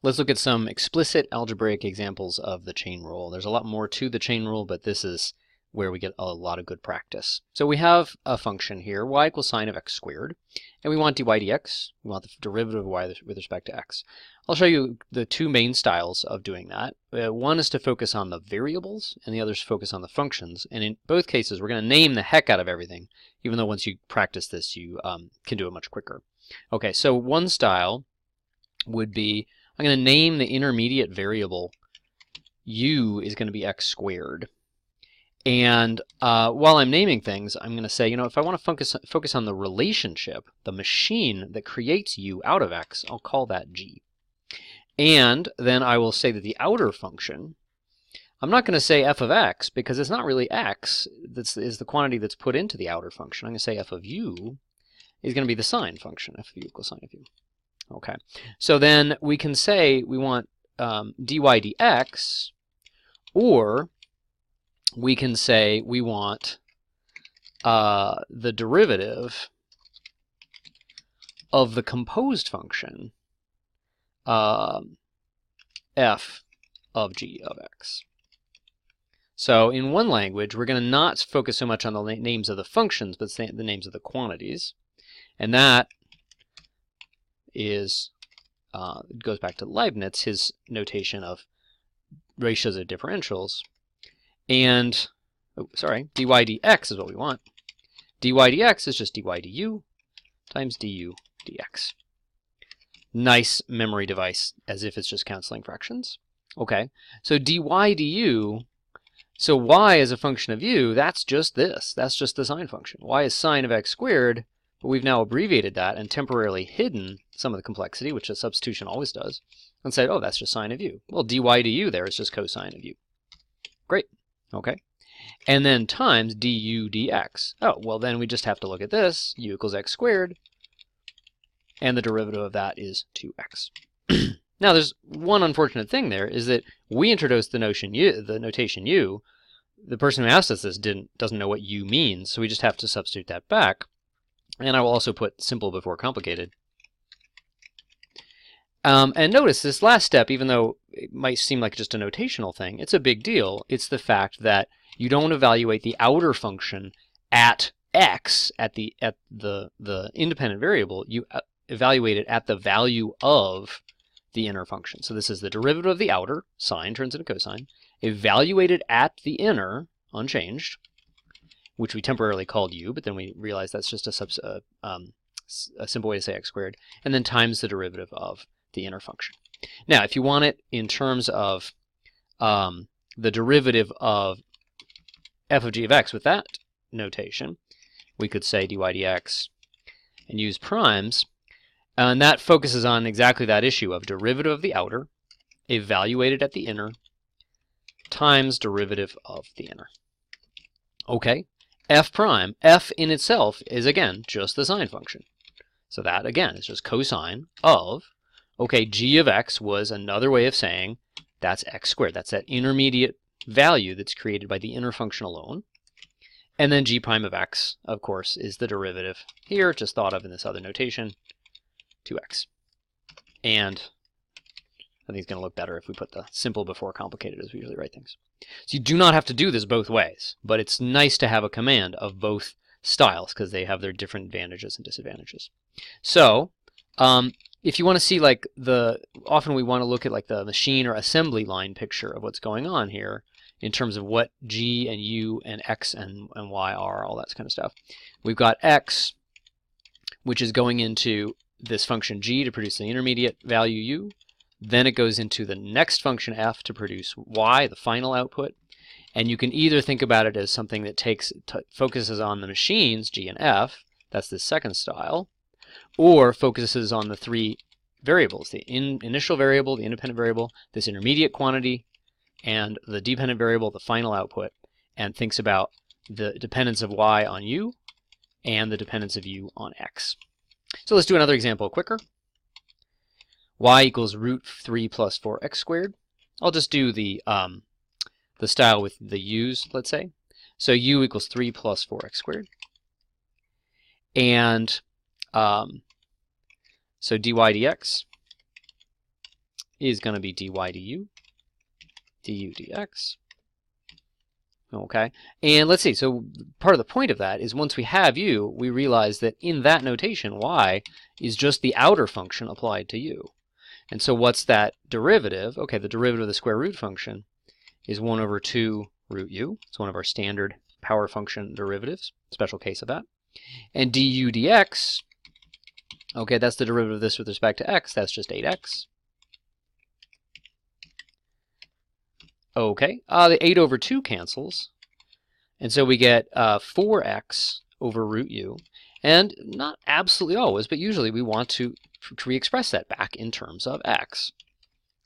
Let's look at some explicit algebraic examples of the chain rule. There's a lot more to the chain rule, but this is where we get a lot of good practice. So we have a function here, y equals sine of x squared, and we want dy dx. We want the derivative of y with respect to x. I'll show you the two main styles of doing that. One is to focus on the variables, and the other is to focus on the functions. And in both cases, we're going to name the heck out of everything, even though once you practice this, you can do it much quicker. Okay, so one style would be, I'm going to name the intermediate variable u is going to be x squared. And while I'm naming things, I'm going to say, if I want to focus on the relationship, the machine that creates u out of x, I'll call that g. And then I will say that the outer function, I'm not going to say f of x because it's not really x. This is the quantity that's put into the outer function. I'm going to say f of u is going to be the sine function, f of u equals sine of u. Okay, so then we can say we want dy dx, or we can say we want the derivative of the composed function f of g of x. So in one language, we're going to not focus so much on the names of the functions, but the names of the quantities. And that is, it goes back to Leibniz, his notation of ratios of differentials. And, dy dx is what we want. Dy dx is just dy du times du dx. Nice memory device, as if it's just canceling fractions. Okay, so dy du, so y is a function of u, that's just this. That's just the sine function. Y is sine of x squared, but we've now abbreviated that and temporarily hidden some of the complexity, which a substitution always does, and said, oh, that's just sine of u. Well, dy du there is just cosine of u. Great. Okay. And then times du dx. Oh, well, then we just have to look at this. U equals x squared. And the derivative of that is 2x. Now, there's one unfortunate thing there, is that we introduced the notation u. The person who asked us this doesn't know what u means, so we just have to substitute that back. And I will also put simple before complicated. And notice this last step, even though it might seem like just a notational thing, it's a big deal. It's the fact that you don't evaluate the outer function at x, at the independent variable. You evaluate it at the value of the inner function. So this is the derivative of the outer, sine turns into cosine, evaluated at the inner, unchanged, which we temporarily called u, but then we realized that's just a simple way to say x squared, and then times the derivative of the inner function. Now, if you want it in terms of the derivative of f of g of x with that notation, we could say dy dx and use primes, and that focuses on exactly that issue of derivative of the outer, evaluated at the inner, times derivative of the inner. Okay, f prime, f in itself is, again, just the sine function. So that, again, is just cosine of, okay, g of x was another way of saying that's x squared. That's that intermediate value that's created by the inner function alone. And then g prime of x, of course, is the derivative here, just thought of in this other notation, 2x. And I think it's going to look better if we put the simple before complicated as we usually write things. So you do not have to do this both ways, but it's nice to have a command of both styles because they have their different advantages and disadvantages. So if you want to see often we want to look at like the machine or assembly line picture of what's going on here in terms of what g and u and x and y are, all that kind of stuff. We've got x, which is going into this function g to produce the intermediate value u. Then it goes into the next function f to produce y, the final output. And you can either think about it as something that focuses on the machines, g and f, that's the second style, or focuses on the three variables, the initial variable, the independent variable, this intermediate quantity, and the dependent variable, the final output, and thinks about the dependence of y on u and the dependence of u on x. So let's do another example quicker. Y equals root 3 plus 4x squared. I'll just do the style with the u's, let's say. So u equals 3 plus 4x squared. And so dy dx is going to be dy du, du dx. Okay, and let's see, so part of the point of that is once we have u, we realize that in that notation, y is just the outer function applied to u. And so what's that derivative? Okay, the derivative of the square root function is 1 over 2 root u. It's one of our standard power function derivatives, special case of that. And du dx, okay, that's the derivative of this with respect to x. That's just 8x. Okay, the 8 over 2 cancels. And so we get 4x over root u. And not absolutely always, but usually we want to re-express that back in terms of x.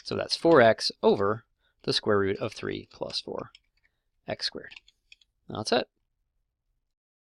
So that's 4x over the square root of 3 plus 4x squared. That's it.